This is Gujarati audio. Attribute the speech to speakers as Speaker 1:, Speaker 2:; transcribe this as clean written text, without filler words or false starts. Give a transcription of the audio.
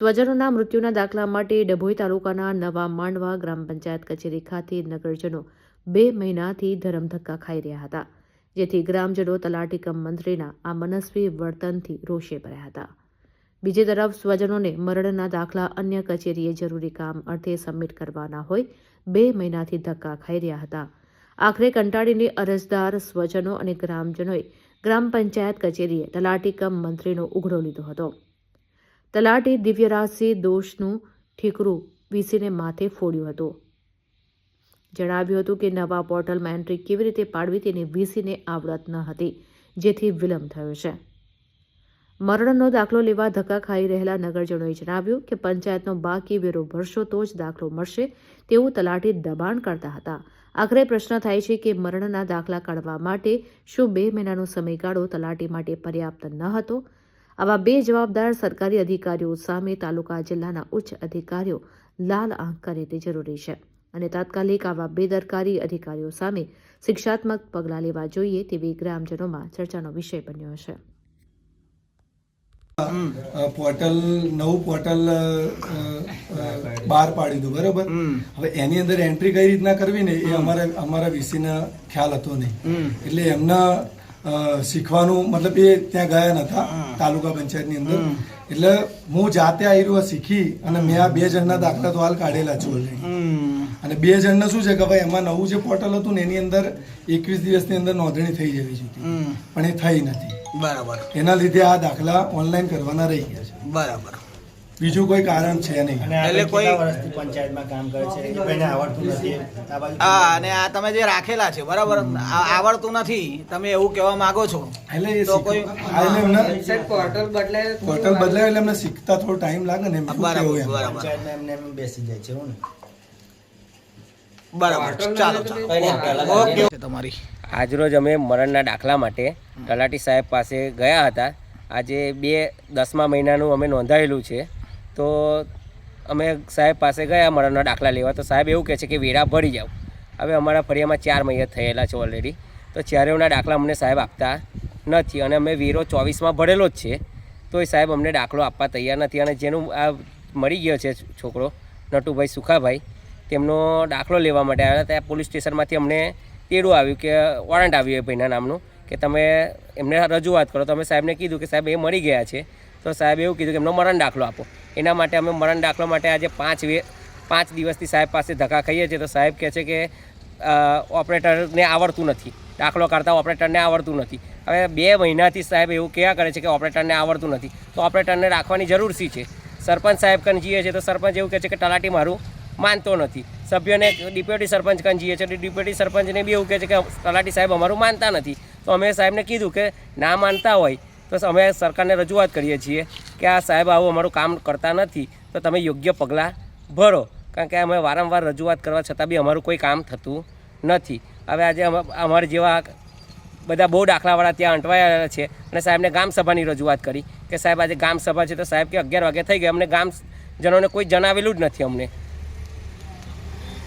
Speaker 1: સ્વજનોના મૃત્યુના દાખલા માટે ડભોઈ તાલુકાના નવા માંડવા ગ્રામ પંચાયત કચેરી ખાતે નગરજનો 2 મહિનાથી ધરમધક્કા ખાઈ રહ્યા હતા, જેથી ગ્રામજનો તલાટી કમ મંત્રીના આ મનસ્વી વર્તનથી રોષે ભર્યા હતા। બીજી તરફ સ્વજનોને મરણના દાખલા અન્ય કચેરીએ જરૂરી કામ અર્થે સબમિટ કરવાના હોય 2 મહિનાથી ધક્કા ખાઈ રહ્યા હતા। આખરે કંટાળીને અરજદાર સ્વજનો અને ગ્રામજનોએ ગ્રામ પંચાયત કચેરીએ તલાટી કમ મંત્રીનો ઉઘડો લીધો હતો। તલાટી દિવ્યરાજસિંહ દોષનું ઠીકરું વીસીને માથે ફોડ્યું હતું। જણાવ્યું હતું કે નવા પોર્ટલમાં એન્ટ્રી કેવી રીતે પાડવી તેની વીસીને આવડત ન હતી, જેથી વિલંબ થયો છે। મરણનો દાખલો લેવા ધક્કા ખાઈ રહેલા નગરજનોએ જણાવ્યું કે પંચાયતનો બાકી વેરો ભરશો તો જ દાખલો મળશે તેવું તલાટી દબાણ કરતા હતા। આખરે પ્રશ્ન થાય છે કે મરણના દાખલા કાઢવા માટે શું 2 મહિનાનો સમયગાળો તલાટી માટે પર્યાપ્ત ન હતો? આવા બેજવાબદાર સરકારી અધિકારીઓ સામે તાલુકા જિલ્લાના ઉચ્ચ અધિકારીઓ લાલ આંખ કરે તે જરૂરી છે અને તાત્કાલિક આવા બેદરકારી અધિકારીઓ સામે શિક્ષાત્મક પગલાં લેવા જોઈએ તેવી ગ્રામજનોમાં ચર્ચાનો વિષય બન્યો છે।
Speaker 2: નવું પોર્ટલ બહાર પાડી દઉં, બરાબર। હવે એની અંદર એન્ટ્રી કઈ રીતના કરવી ને એ અમારા વીસીને ખ્યાલ હતો નહીં, એટલે એમના શીખવાનું મતલબ એ ત્યાં ગયા નતા તાલુકા પંચાયતની અંદર, એટલે હું જાતે આવી રહ્યો શીખી અને મેં આ 2 જણના દાખલા તો હાલ કાઢેલા છે ઓલરેડી। અને 2 જણને શું છે કે ભાઈ એમાં નવું જે પોર્ટલ હતું ને એની અંદર 21 દિવસની અંદર નોંધણી થઈ જવી જોઈએ, પણ એ થઈ નથી, બરાબર। એના લીધે આ દાખલા ઓનલાઈન કરવાના રહી ગયા છે, બરાબર। બીજું કોઈ કારણ છે નહીં।
Speaker 3: એટલે કોઈ
Speaker 4: વર્ષથી પંચાયતમાં કામ કરે છે એ ભાઈને આવડતું નથી,
Speaker 3: અને આ તમે જે રાખેલા છે, બરાબર, આવડતું નથી તમે એવું કહેવા માંગો છો?
Speaker 2: એટલે
Speaker 3: તો કોઈ
Speaker 4: પોર્ટલ બદલાય
Speaker 2: એટલે એમને શીખતા થોડો ટાઈમ લાગે ને,
Speaker 3: બરાબર,
Speaker 4: પંચાયતમાં એમને એમ બેસી જાય છે એવું ને,
Speaker 3: બરાબર। ચાલો ઓકે તમારી
Speaker 5: આજરોજ અમે મરણના દાખલા માટે તલાટી સાહેબ પાસે ગયા હતા। આજે 10મા મહિનાનું અમે નોંધાયેલું છે, તો અમે સાહેબ પાસે ગયા મરણના દાખલા લેવા, તો સાહેબ એવું કહે છે કે વેરા ભરી જાઓ। હવે અમારા ફળિયામાં 4 મહિના થયેલા છે ઓલરેડી, તો ચારેયના દાખલા અમને સાહેબ આપતા નથી અને અમે વેરો 24માં ભરેલો જ છે, તો એ સાહેબ અમને દાખલો આપવા તૈયાર નથી। અને જેનું આ મરી ગયો છે છોકરો નટુભાઈ સુખાભાઈ, તેમનો દાખલો લેવા માટે આવ્યા ત્યાં પોલીસ સ્ટેશનમાંથી અમને તેડું આવ્યું કે વોરંટ આવ્યું એ ભાઈના નામનું કે તમે એમને રજૂઆત કરો। તો અમે સાહેબને કીધું કે સાહેબ એ મરી ગયા છે, તો સાહેબ એવું કીધું કે એમનો મરણ દાખલો આપો। એના માટે અમે મરણ દાખલો માટે આજે 5 દિવસથી સાહેબ પાસે ધક્કા ખાઈએ છીએ, તો સાહેબ કહે છે કે ઓપરેટરને આવડતું નથી, દાખલો કાઢતા ઓપરેટરને આવડતું નથી। હવે 2 મહિનાથી સાહેબ એવું કહેવા કરે છે કે ઓપરેટરને આવડતું નથી, તો ઓપરેટરને રાખવાની જરૂર શી છે? સરપંચ સાહેબ કન જઈએ છીએ તો સરપંચ એવું કહે છે કે તલાટી મારું માનતો નથી, સભ્યોને ડેપ્યુટી સરપંચ કન જઈએ છીએ તો ડેપ્યુટી સરપંચને બી એવું કહે છે કે તલાટી સાહેબ અમારું માનતા નથી। તો અમે સાહેબને કીધું કે ના માનતા હોય તો અમે સરકારને રજૂઆત કરીએ છીએ કે આ સાહેબ આવું અમારું કામ કરતા નથી, તો તમે યોગ્ય પગલાં ભરો, કારણ કે અમે વારંવાર રજૂઆત કરવા છતાં બી અમારું કોઈ કામ થતું નથી। હવે આજે અમારે જેવા બધા બહુ દાખલાવાળા ત્યાં અંટવાયેલા છે અને સાહેબને ગામ સભાની રજૂઆત કરી કે સાહેબ આજે ગામ સભા છે, તો સાહેબ કે 11 વાગે થઈ ગયા, અમને ગામજનોને કોઈ જણાવેલું જ નથી અમને।